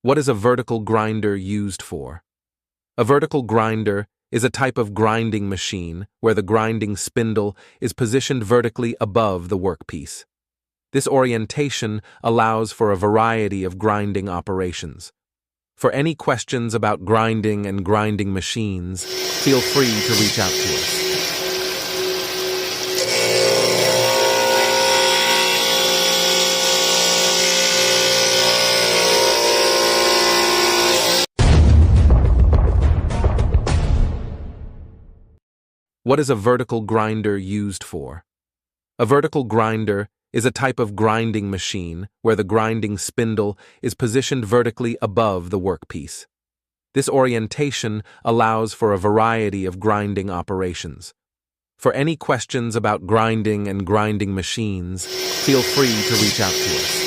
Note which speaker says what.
Speaker 1: What is a vertical grinder used for? A vertical grinder is a type of grinding machine where the grinding spindle is positioned vertically above the workpiece. This orientation allows for a variety of grinding operations. For any questions about grinding and grinding machines, feel free to reach out to us. What is a vertical grinder used for? A vertical grinder is a type of grinding machine where the grinding spindle is positioned vertically above the workpiece. This orientation allows for a variety of grinding operations. For any questions about grinding and grinding machines, feel free to reach out to us.